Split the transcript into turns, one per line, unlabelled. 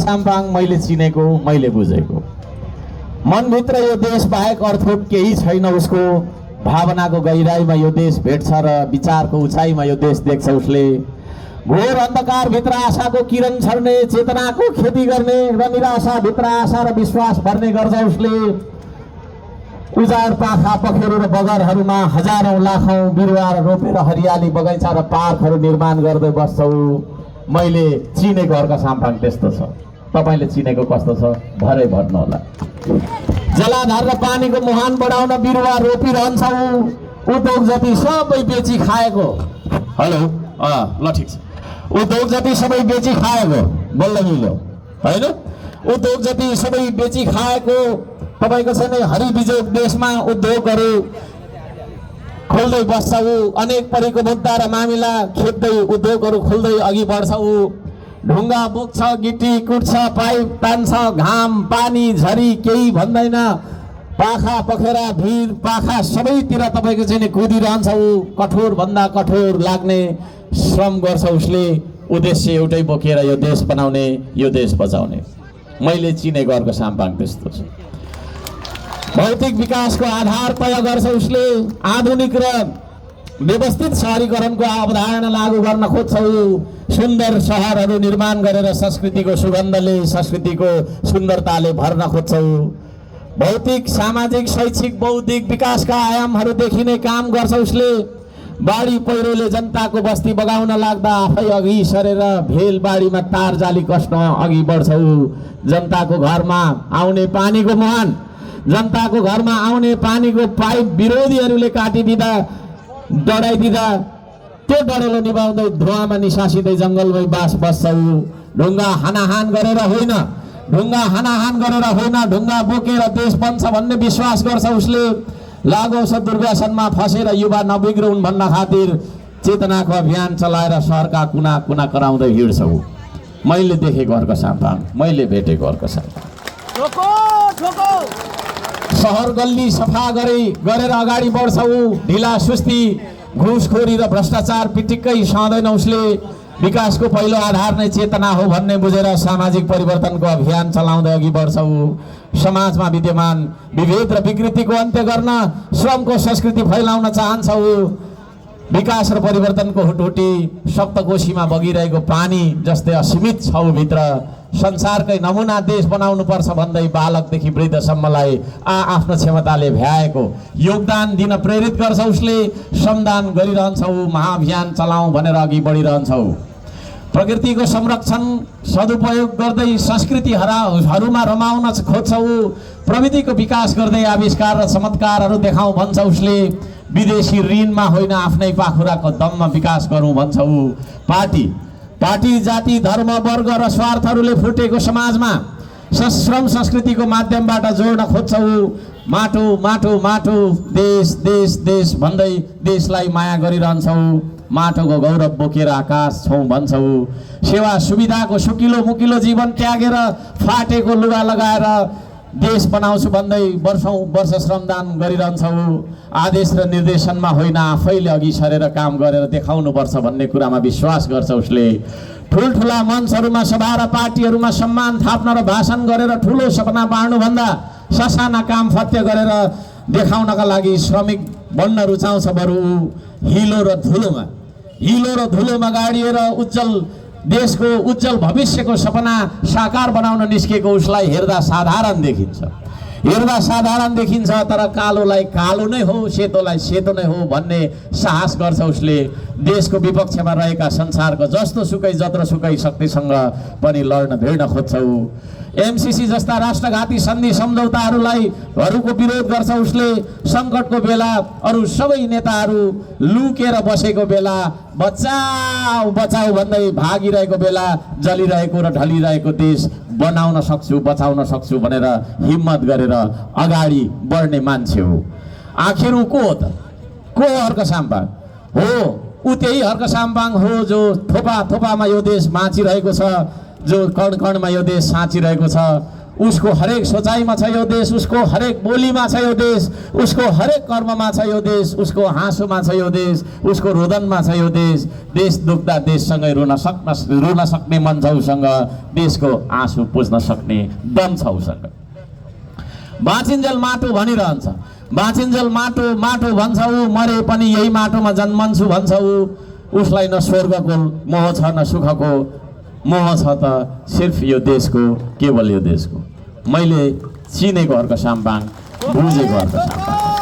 साम्पाङ मैले चिनेको, मैले बुझेको। मनभित्र यो देश बाहेक अर्थो केही छैन उसको। भावनाको गहिराईमा यो देश भेट्छ र विचारको उचाइमा यो देश देख्छ उसले। घोर अन्धकारभित्र आशाको किरण छर्ने, चेतनाको खेती गर्ने र निराशाभित्र आशा र विश्वास भर्ने गर्छ उसले। उजाड पाखा पखेरु र बगरहरूमा हजारौं लाखौं बिरुवा रोपेर हरियाली बगैँचा र पार्कहरू निर्माण गर्दै बस्छौ। मैले चिनेको अर्का साम्पाङ त्यस्तो छ। तपाईले चिनेको कस्तो छ भरै भन्नु होला। जलाधार र पानीको मुहान बढाउन बिरुवा रोपिरहन्छौ। उद्योग जति सबै बेची खाएको। हेलो ल ठिक छ। उद्योग जति सबै बेची खाएको बल्ल मिल्यो हैन। उद्योग जति सबै बेची खाएको तपाईको छैन। हरिबिजोग देशमा उद्योगहरू खोल्दै बस्छौ। अनेक परेको मुद्दा र मामिला खेप्दै उद्योगहरू खोल्दै अघि बढ्छौ। ढुङ्गा बोक्छ, गिटी कुट्छ, पाइप तान्छ, घाम पानी झरी केही भन्दैन। पाखा पखेरा भिर पाखा सबैतिर तपाईको चाहिँ कुदिरहन्छौ। कठोर भन्दा कठोर लाग्ने श्रम गर्छ उसले। उद्देश्य एउटै बोकेर यो देश बनाउने, यो देश बचाउने। मैले चिनेको अर्को साम्पाङ त्यस्तो छ। भौतिक विकासको आधार तय गर्छ उसले। आधुनिक र व्यवस्थित शहरीकरणको अवधारणा लागू गर्न खोज्छौ। सुन्दर शहरहरू निर्माण गरेर संस्कृतिको सुगन्धले, संस्कृतिको सुन्दरताले भर्न खोज्छौ। भौतिक सामाजिक शैक्षिक बौद्धिक विकासका आयामहरू देखिने काम गर्छ उसले। बाढी पहिरोले जनताको बस्ती बगाउन लाग्दा आफै अघि सरेर भेलबाढीमा तार जाली कस्न अघि बढ्छौ। जनताको घरमा आउने पानीको मुहान, जनताको घरमा आउने पानीको पाइप विरोधीहरूले काटिदिँदा, डढाइदिँदा त्यो डढेलो निभाउँदै धुवामा निसासिँदै जङ्गलमै बास बस्छौ। ढुङ्गा हानाहान गरेर होइन, ढुङ्गा हानाहान गरेर होइन, ढुङ्गा बोकेर देश बन्छ भन्ने विश्वास गर्छ उसले। लागौछ दुर्व्यसनमा फसेर युवा नबिग्रुन् भन्न खातिर चेतनाको अभियान चलाएर सहरका कुना कुना कराउँदै हिँड्छौ। मैले देखेको अर्को साम्पाङ, मैले भेटेको अर्को साम्पाङ। सहर गल्ली सफा गरेर अगाडि बढ्छौ। ढिला सुस्ती, घुसखोरी र भ्रष्टाचार पिटिक्कै सहँदैन उसले। विकासको पहिलो आधार नै चेतना हो भन्ने बुझेर सामाजिक परिवर्तनको अभियान चलाउँदै अघि बढ्छौ। समाजमा विद्यमान विभेद र विकृतिको अन्त्य गर्न श्रमको संस्कृति फैलाउन चाहन्छौ। विकास र परिवर्तनको हुटहुटी सप्तकोशीमा बगिरहेको पानी जस्तै असीमित छौ भित्र संसारकै नमुना देश बनाउनु पर्छ भन्दै बालकदेखि वृद्धसम्मलाई आफ्नो क्षमताले भ्याएको योगदान दिन प्रेरित गर्छ उसले। श्रमदान गरिरहन्छौ, महाअभियान चलाऊ भनेर अघि बढिरहन्छौ। प्रकृतिको संरक्षण सदुपयोग गर्दै संस्कृतिहरूमा रमाउन खोज्छौ। प्रविधिको विकास गर्दै आविष्कार र चमत्कारहरू देखाऊ भन्छ उसले। विदेशी ऋणमा होइन, आफ्नै पाखुराको दममा विकास गरौँ भन्छौ। पार्टी जाति धर्म वर्ग र स्वार्थहरूले फुटेको समाजमा श्रम संस्कृतिको माध्यमबाट जोड्न खोज्छौ। माटो माटो माटो, देश देश देश भन्दै देशलाई माया गरिरहन्छौ। माटोको गौरव बोकेर आकाश छौँ भन्छौ। सेवा सुविधाको सुकिलो मुकिलो जीवन त्यागेर फाटेको लुगा लगाएर देश बनाउँछु भन्दै वर्ष श्रमदान गरिरहन्छौ। आदेश र निर्देशनमा होइन, आफैले अघि सरेर काम गरेर देखाउनुपर्छ भन्ने कुरामा विश्वास गर्छ उसले। ठुल्ठुला मञ्चहरूमा सभा र पार्टीहरूमा सम्मान थाप्न र भाषण गरेर ठुलो सपना बाँड्नुभन्दा ससाना काम फत्य गरेर देखाउनका लागि श्रमिक बन्न रुचाउँछ। बरु हिलो र धुलोमा गाडिएर देशको उज्जवल भविष्यको सपना साकार बनाउन निस्केको उसलाई हेर्दा साधारण देखिन्छ, तर कालोलाई कालो नै हो, सेतोलाई सेतो नै हो भन्ने साहस गर्छ उसले। देशको विपक्षमा रहेका संसारको जत्रो सुकै शक्तिसँग पनि लड्न भिड्न खोज्छौ। एमसीसी जस्ता राष्ट्रघाती सन्धि सम्झौताहरूको विरोध गर्छ उसले। सङ्कटको बेला अरू सबै नेताहरू लुकेर बसेको बेला, बचाऊ बचाऊ भन्दै भागिरहेको बेला जलिरहेको र ढलिरहेको देश बनाउन सक्छु, बचाउन सक्छु भनेर हिम्मत गरेर अगाडि बढ्ने मान्छे हो। आखिर ऊ को हो त? को हर्क साम्पाङ हो? ऊ त्यही हर्क साम्पाङ हो जो थोपामा यो देश बाँचिरहेको छ, जो कण कणमा यो देश साँचिरहेको छ। उसको हरेक सोचाइमा छ यो देश, उसको हरेक बोलीमा छ यो देश, उसको हरेक कर्ममा छ यो देश, उसको हाँसोमा छ यो देश, उसको रोदनमा छ यो देश। देश दुख्दा देशसँगै रुन सक्ने मन छ उसँग, देशको आँसु पुज्न सक्ने दम छ उसँग। बाँचिन्जेल माटो भनिरहन्छ, बाँचिन्जेल माटो माटो भन्छ ऊ, मरे पनि यही माटोमा जन्मन्छु भन्छ ऊ। उसलाई न स्वर्गको मोह छ न सुखको मोह छ त सिर्फ यो देशको, केवल यो देशको। मैले चिनेको अर्को साम्बाङ, बुझेको अर्को साम्बाङ।